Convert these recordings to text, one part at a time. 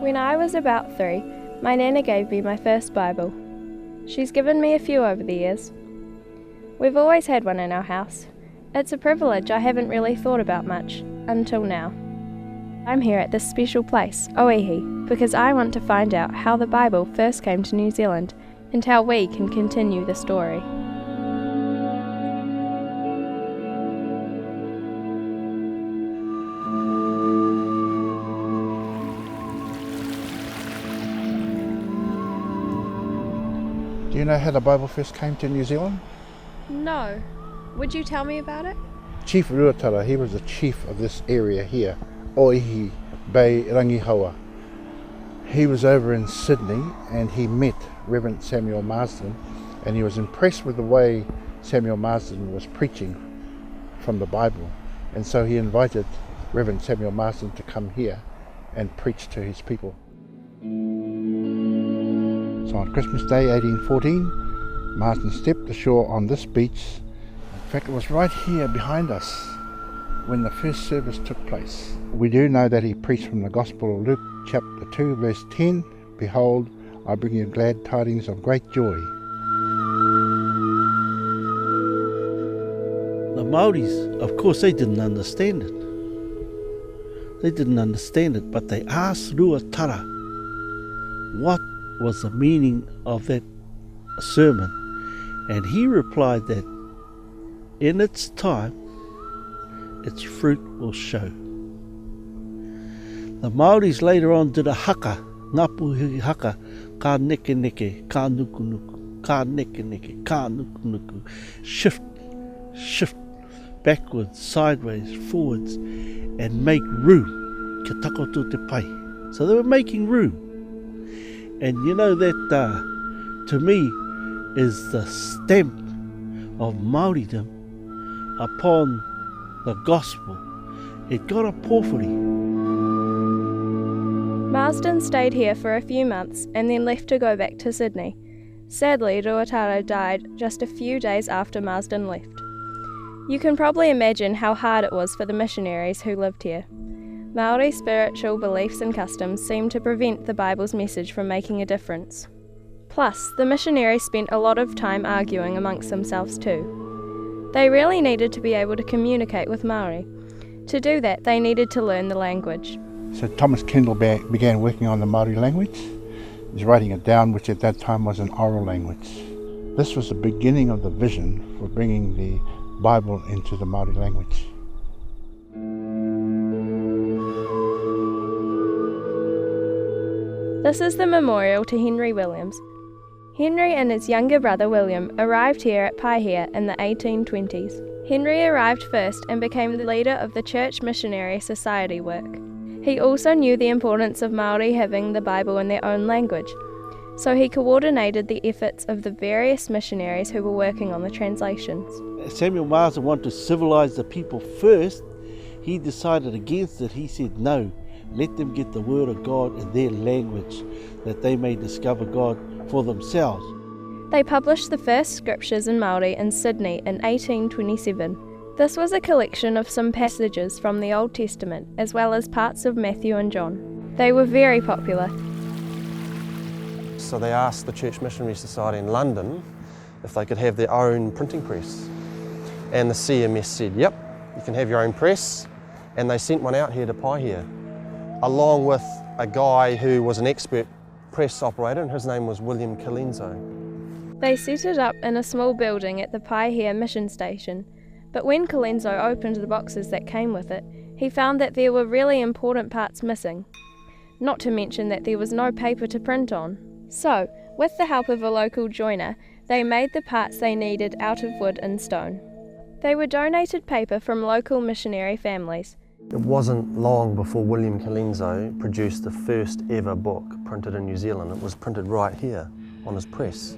When I was about 3, my Nana gave me my first Bible. She's given me a few over the years. We've always had one in our house. It's a privilege I haven't really thought about much, until now. I'm here at this special place, Oihi, because I want to find out how the Bible first came to New Zealand and how we can continue the story. Do you know how the Bible first came to New Zealand? No. Would you tell me about it? Chief Ruatara, he was the chief of this area here, Oihi Bay Rangihaua. He was over in Sydney and he met Reverend Samuel Marsden, and he was impressed with the way Samuel Marsden was preaching from the Bible, and so he invited Reverend Samuel Marsden to come here and preach to his people. So on Christmas Day 1814, Marsden stepped ashore on this beach. In fact, it was right here behind us when the first service took place. We do know that he preached from the Gospel of Luke chapter 2 verse 10, "Behold, I bring you glad tidings of great joy." The Māoris, of course, they didn't understand it. But they asked Ruatara what was the meaning of that sermon, and he replied that in its time its fruit will show. The Māoris later on did a haka, ngapuhi haka, ka neke neke, ka nuku nuku, ka neke neke, ka nuku nuku, shift, backwards, sideways, forwards, and make room, ki takoto te pai. So they were making room. And you know that, to me, is the stamp of Māoridom upon the gospel. It got a pōwhiri. Marsden stayed here for a few months and then left to go back to Sydney. Sadly, Ruatara died just a few days after Marsden left. You can probably imagine how hard it was for the missionaries who lived here. Māori spiritual beliefs and customs seemed to prevent the Bible's message from making a difference. Plus, the missionaries spent a lot of time arguing amongst themselves too. They really needed to be able to communicate with Māori. To do that, they needed to learn the language. So Thomas Kendall began working on the Māori language. He's writing it down, which at that time was an oral language. This was the beginning of the vision for bringing the Bible into the Māori language. This is the memorial to Henry Williams. Henry and his younger brother William arrived here at Paihia in the 1820s. Henry arrived first and became the leader of the Church Missionary Society work. He also knew the importance of Māori having the Bible in their own language, so he coordinated the efforts of the various missionaries who were working on the translations. Samuel Marsden wanted to civilize the people first. He decided against it. He said, no, let them get the word of God in their language, that they may discover God for themselves. They published the first scriptures in Māori in Sydney in 1827. This was a collection of some passages from the Old Testament, as well as parts of Matthew and John. They were very popular. So they asked the Church Missionary Society in London if they could have their own printing press. And the CMS said, yep, you can have your own press. And they sent one out here to Paihia, along with a guy who was an expert press operator, and his name was William Colenso. They set it up in a small building at the Paihia mission station, but when Colenso opened the boxes that came with it, he found that there were really important parts missing, not to mention that there was no paper to print on. So, with the help of a local joiner, they made the parts they needed out of wood and stone. They were donated paper from local missionary families. It wasn't long before William Colenso produced the first ever book printed in New Zealand. It was printed right here on his press.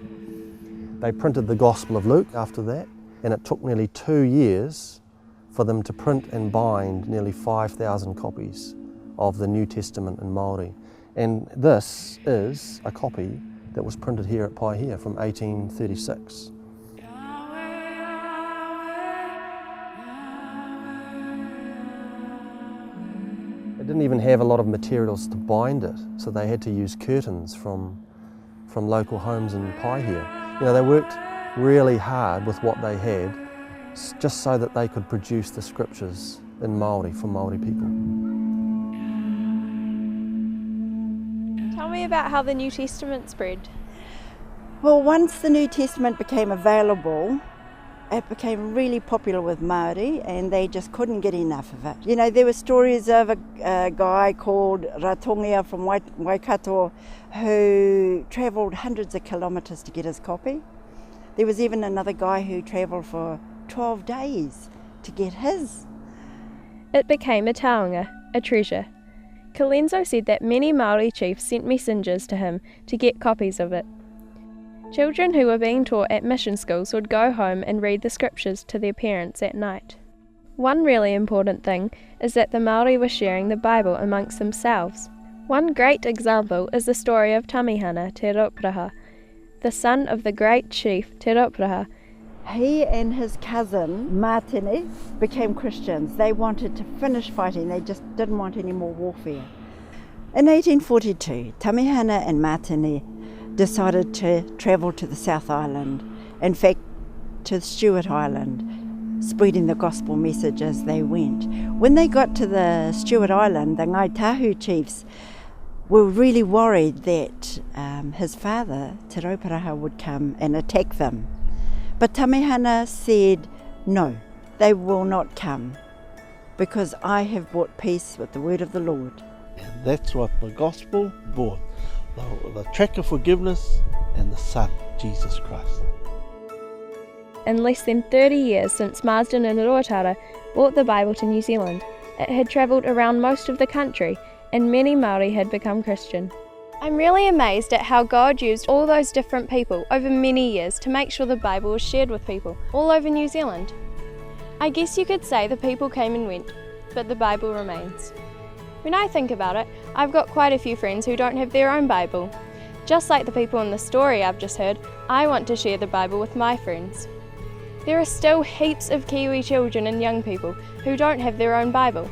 They printed the Gospel of Luke after that, and it took nearly 2 years for them to print and bind nearly 5,000 copies of the New Testament in Māori. And this is a copy that was printed here at Paihia from 1836. It didn't even have a lot of materials to bind it, so they had to use curtains from local homes in Paihia. You know, they worked really hard with what they had just so that they could produce the scriptures in Māori for Māori people. Tell me about how the New Testament spread. Well, once the New Testament became available, it became really popular with Māori, and they just couldn't get enough of it. You know, there were stories of a guy called Ratongia from Waikato who travelled hundreds of kilometres to get his copy. There was even another guy who travelled for 12 days to get his. It became a taonga, a treasure. Kalenzo said that many Māori chiefs sent messengers to him to get copies of it. Children who were being taught at mission schools would go home and read the scriptures to their parents at night. One really important thing is that the Māori were sharing the Bible amongst themselves. One great example is the story of Tamihana Te Rauparaha, the son of the great chief Te Rauparaha. He and his cousin Mātene became Christians. They wanted to finish fighting, they just didn't want any more warfare. In 1842, Tamihana and Mātene decided to travel to the South Island, in fact to Stewart Island, spreading the gospel message as they went. When they got to the Stewart Island, the Ngāi Tahu chiefs were really worried that his father, Te Rauparaha, would come and attack them. But Tamihana said, no, they will not come, because I have brought peace with the word of the Lord. And that's what the gospel brought, the track of forgiveness and the Son, Jesus Christ. In less than 30 years since Marsden and Ruatara brought the Bible to New Zealand, it had travelled around most of the country, and many Māori had become Christian. I'm really amazed at how God used all those different people over many years to make sure the Bible was shared with people all over New Zealand. I guess you could say the people came and went, but the Bible remains. When I think about it, I've got quite a few friends who don't have their own Bible. Just like the people in the story I've just heard, I want to share the Bible with my friends. There are still heaps of Kiwi children and young people who don't have their own Bible.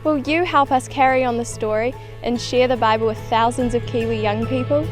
Will you help us carry on the story and share the Bible with thousands of Kiwi young people?